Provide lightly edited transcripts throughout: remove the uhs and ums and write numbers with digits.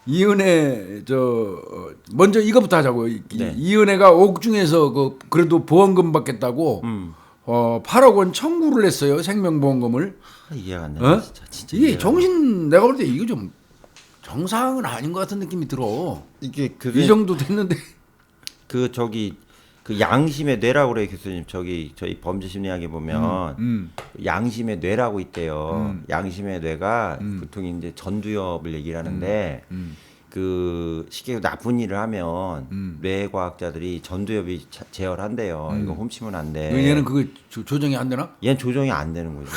이은혜 먼저 이거부터 하자고. 네. 이은혜가 옥중에서 그래도 보험금 받겠다고 8억 원 청구를 했어요. 생명보험금을. 이해가 안 되네. 진짜 이게 정신 내가 볼 때 이거 좀 정상은 아닌 것 같은 느낌이 들어. 이게 이 정도 됐는데 그 양심의 뇌라고 그래요, 교수님. 저희 범죄 심리학에 보면 양심의 뇌라고 있대요. 양심의 뇌가 보통 이제 전두엽을 얘기를 하는데 그 쉽게 나쁜 일을 하면 뇌과학자들이 전두엽이 제어한대요. 이거 훔치면 안 돼. 얘는 그거 조정이 안 되나? 얘는 조정이 안 되는 거죠.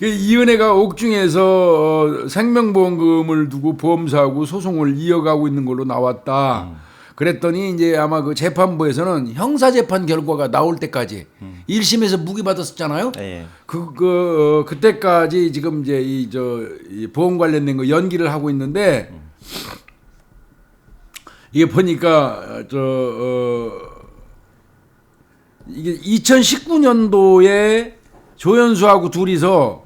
이은혜가 옥중에서 생명보험금을 두고 보험사하고 소송을 이어가고 있는 걸로 나왔다. 그랬더니 이제 아마 그 재판부에서는 형사재판 결과가 나올 때까지 1심에서 무기 받았었잖아요. 네. 그때까지 지금 이제 이 보험 관련된 거 연기를 하고 있는데 이게 보니까 이게 2019년도에 조연수하고 둘이서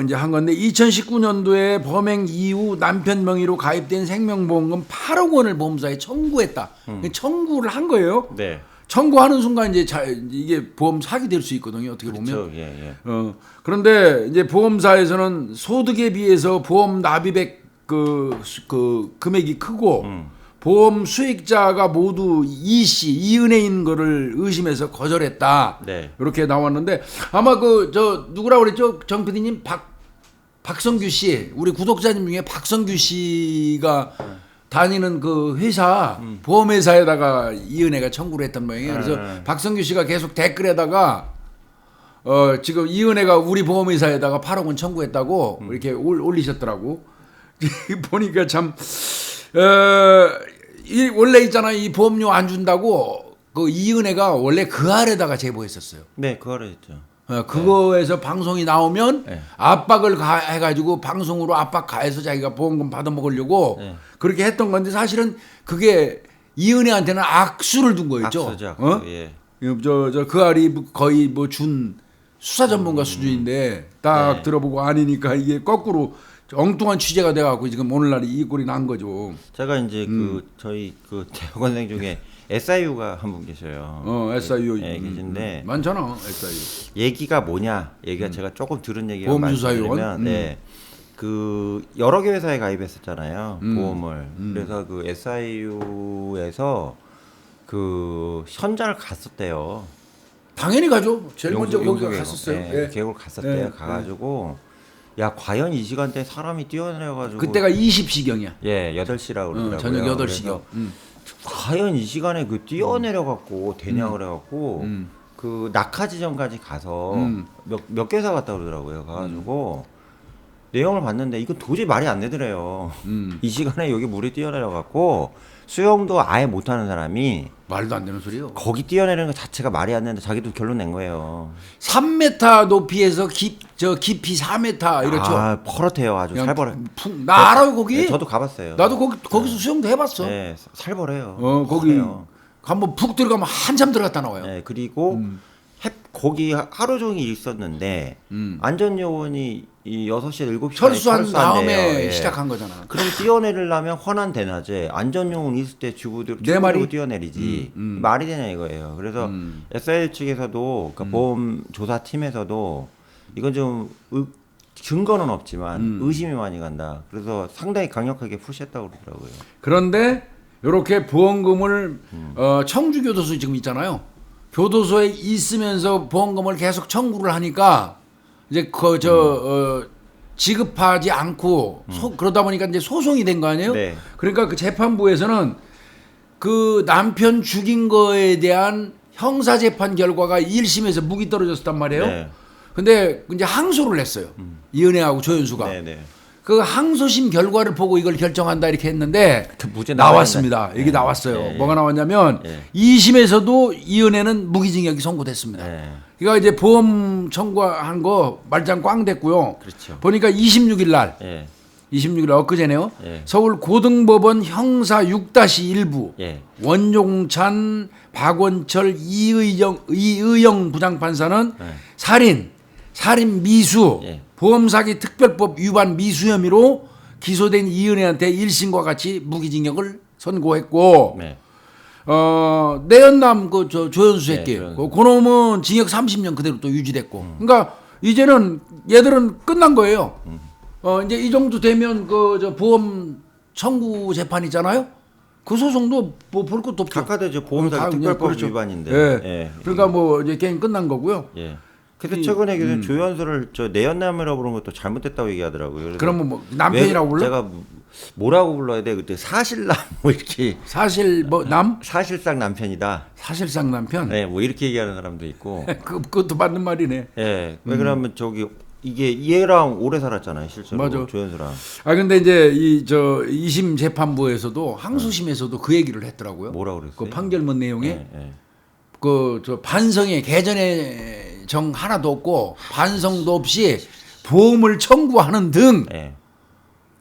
이제 한 건데 2019년도에 범행 이후 남편 명의로 가입된 생명보험금 8억 원을 보험사에 청구했다. 청구를 한 거예요. 네. 청구하는 순간 이제 이게 보험 사기 될 수 있거든요. 어떻게 그렇죠. 보면. 예. 그런데 이제 보험사에서는 소득에 비해서 보험 납입액 그 금액이 크고 보험 수익자가 모두 이은혜인 거를 의심해서 거절했다. 네. 이렇게 나왔는데 아마 누구라고 그랬죠? 정 PD님 박성규 씨, 우리 구독자님 중에 박성규 씨가 다니는 그 회사 보험회사에다가 이은혜가 청구를 했던 모양이에요. 그래서 박성규 씨가 계속 댓글에다가 지금 이은혜가 우리 보험회사에다가 8억 원 청구했다고 이렇게 올리셨더라고. 보니까 참 원래 있잖아, 이 보험료 안 준다고 그 이은혜가 원래 그 아래다가 제보했었어요. 네, 그 아래 했죠. 그거에서 방송이 나오면 네. 압박을 해가지고 방송으로 압박 가해서 자기가 보험금 받아먹으려고 네. 그렇게 했던 건데 사실은 그게 이은혜한테는 악수를 둔 거였죠. 악수죠. 예. 그 알이 거의 뭐 준 수사 전문가 수준인데 딱 네. 들어보고 아니니까 이게 거꾸로 엉뚱한 취재가 돼갖고 지금 오늘날 이 꼴이 난 거죠. 제가 이제 저희 대학원생 중에 SIU가 한 분 계셔요. SIU 계신데 많잖아, SIU. 얘기가 뭐냐? 얘기가 제가 조금 들은 얘기가 보험주사위원? 말씀드리면, 네, 그 여러 개 회사에 가입했었잖아요, 보험을. 그래서 그 SIU에서 그 현장을 갔었대요. 당연히 가죠. 제일 먼저 거기 용석에. 갔었어요. 네, 예. 계곡을 갔었대요. 가가지고 야, 과연 이 시간대에 사람이 뛰어내려가지고 그때가 20시경이야. 예, 8시라고 그러더라고요. 저녁 8시경. 과연 이 시간에 그 뛰어내려갖고 되냐 그래갖고 그 낙하지점까지 가서 몇 개사 갔다 그러더라고요. 가가지고 내용을 봤는데 이거 도저히 말이 안 되더래요. 이 시간에 여기 물이 뛰어내려갖고 수영도 아예 못하는 사람이 말도 안 되는 소리요. 거기 뛰어내리는 것 자체가 말이 안 되는데 자기도 결론 낸 거예요. 3m 높이에서 깊이 4m 이렇죠. 아, 퍼렇대요. 아주 살벌해. 나 알아요 거기. 네, 저도 가봤어요. 나도 거기서 수영도 해봤어. 네, 살벌해요. 거기 커요. 한번 푹 들어가면 한참 들어갔다 나와요. 네, 그리고 거기 하루 종일 있었는데 안전요원이 이 6시에 7시에 철수한 다음에 시작한 거잖아. 그럼 뛰어내리려면 환한 대낮에 안전요원 있을 때 주부들고 뛰어내리지 말이 되냐 이거예요. 그래서 SIL 측에서도 그러니까 보험 조사팀에서도 이건 좀 증거는 없지만 의심이 많이 간다. 그래서 상당히 강력하게 푸시했다고 그러더라고요. 그런데 이렇게 보험금을 청주교도소 지금 있잖아요. 교도소에 있으면서 보험금을 계속 청구를 하니까 이제 지급하지 않고 그러다 보니까 이제 소송이 된 거 아니에요? 네. 그러니까 그 재판부에서는 그 남편 죽인 거에 대한 형사 재판 결과가 1심에서 무기 떨어졌단 말이에요. 네. 근데 이제 항소를 했어요. 이은혜하고 조연수가. 네, 네. 그 항소심 결과를 보고 이걸 결정한다 이렇게 했는데 그 무죄 나왔습니다. 네. 이게 나왔어요. 네. 뭐가 나왔냐면 네. 2심에서도 이은혜는 무기징역이 선고됐습니다. 네. 그러니까 이제 보험 청구한 거 말짱 꽝 됐고요. 그렇죠. 보니까 26일 날 예. 26일 엊그제네요. 예. 서울 고등법원 형사 6-1부 예. 원종찬, 박원철, 이의영 부장판사는 살인 미수, 예. 보험사기 특별법 위반 미수 혐의로 기소된 이은혜한테 1심과 같이 무기징역을 선고했고 네. 내연남 조현수 네, 새끼 조현수. 그놈은 징역 30년 그대로 또 유지됐고 그러니까 이제는 얘들은 끝난 거예요. 이제 이 정도 되면 저 보험 청구 재판 있잖아요. 그 소송도 뭐 볼 것도 없죠. 각하되죠. 보험사기 특별법 그렇죠. 위반인데. 예. 예. 그러니까 뭐 이제 게임 끝난 거고요. 예. 근데 최근에 조연수를 저 내연남이라고 부른 것도 잘못됐다고 얘기하더라고요. 그래서 그러면 뭐 남편이라고 불러? 제가 뭐라고 불러야 돼? 그때 사실남 뭐 이렇게 사실 뭐 사실상 남편이다. 사실상 남편. 네, 뭐 이렇게 얘기하는 사람도 있고. 그것도 맞는 말이네. 예. 왜 그러면 저기 이게 얘랑 오래 살았잖아요, 실제로. 맞아. 조연수랑. 근데 이제 이 2심 재판부에서도 항소심에서도 그 얘기를 했더라고요. 뭐라고 그랬어요? 그 판결문 내용에 예, 예. 저 반성의 개전의 정 하나도 없고 반성도 없이 보험을 청구하는 등 예.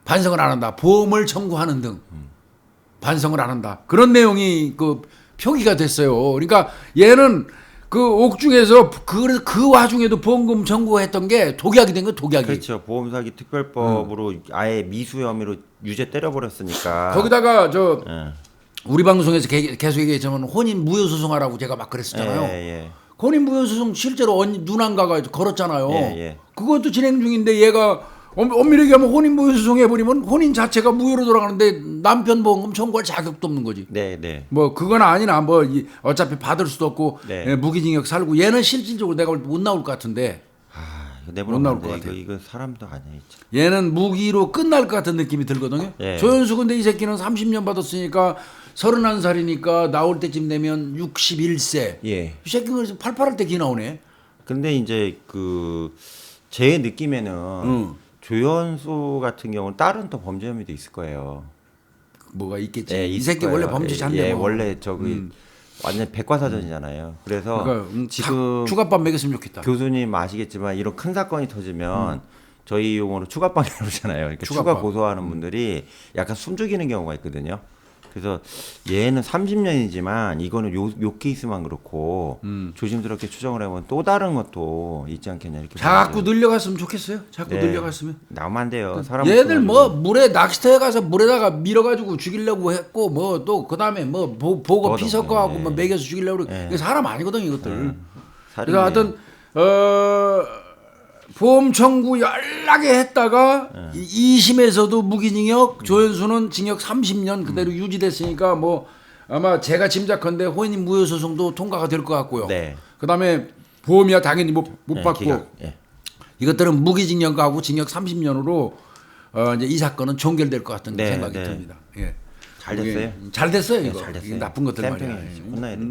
반성을 안 한다. 보험을 청구하는 등 반성을 안 한다. 그런 내용이 그 표기가 됐어요. 그러니까 얘는 그 옥중에서 그 와중에도 보험금 청구했던 게 독약이 된 거 독약이. 그렇죠. 보험사기 특별법으로 아예 미수 혐의로 유죄 때려버렸으니까. 거기다가 예. 우리 방송에서 계속 얘기했지만 혼인 무효 소송하라고 제가 막 그랬었잖아요. 예. 혼인 무효 소송 실제로 누난가가 걸었잖아요. 예. 그것도 진행 중인데 얘가 엄밀히 얘기하면 혼인 무효 소송 해버리면 혼인 자체가 무효로 돌아가는데 남편 보험금 청구할 자격도 없는 거지. 네. 뭐 그건 아니나 뭐 어차피 받을 수도 없고 네. 무기징역 살고 얘는 실질적으로 내가 볼 때 못 나올 것 같은데 이거 못 내보내면 나올 안 돼. 것 같아요. 이거 사람도 아니야. 진짜. 얘는 무기로 끝날 것 같은 느낌이 들거든요. 예. 조현수 근데 이 새끼는 30년 받았으니까 31살이니까 나올 때쯤 되면 61세. 예. 이 새끼는 팔팔할 때 기 나오네. 근데 이제 그 제 느낌에는 조연수 같은 경우는 다른 또 범죄 혐의도 있을 거예요. 뭐가 있겠지. 예, 이 있을 새끼 거예요. 원래 범죄자인데 예, 뭐. 원래 저기 완전 백과사전이잖아요. 그래서 그러니까 지금 추가밥 먹였으면 좋겠다. 교수님 아시겠지만 이런 큰 사건이 터지면 저희 용어로 추가빵이라고 그러잖아요. 이렇게 추가 추가빵. 고소하는 분들이 약간 숨죽이는 경우가 있거든요. 그래서 얘는 30년이지만 이거는 요 케이스만 그렇고 조심스럽게 추정을 해보면 또 다른 것도 있지 않겠냐 이렇게. 자꾸 보거든요. 늘려갔으면 좋겠어요. 자꾸 네. 늘려갔으면. 나오면 안 돼요. 사람 얘들 뭐 물에 낚시터에 가서 물에다가 밀어가지고 죽이려고 했고 뭐 또 그다음에 뭐 보고 맞아. 피 섞어갖고 예. 뭐 먹여서 죽이려고 그래. 이거 사람 아니거든 이것들. 그래서 하여튼 보험 청구 연락에 했다가 2심에서도 무기징역, 조현수는 징역 30년 그대로 유지됐으니까 뭐 아마 제가 짐작컨대 혼인 무효 소송도 통과가 될 것 같고요. 네. 그다음에 보험이야 당연히 못 받고 기각. 예. 이것들은 무기징역하고 징역 30년으로 이제 이 사건은 종결될 것 같은 네, 생각이 네. 듭니다. 예. 잘 됐어요. 잘 됐어요 네, 이거. 잘 됐어요. 이게 나쁜 것들 말이야. 샘플이 혼나야 돼.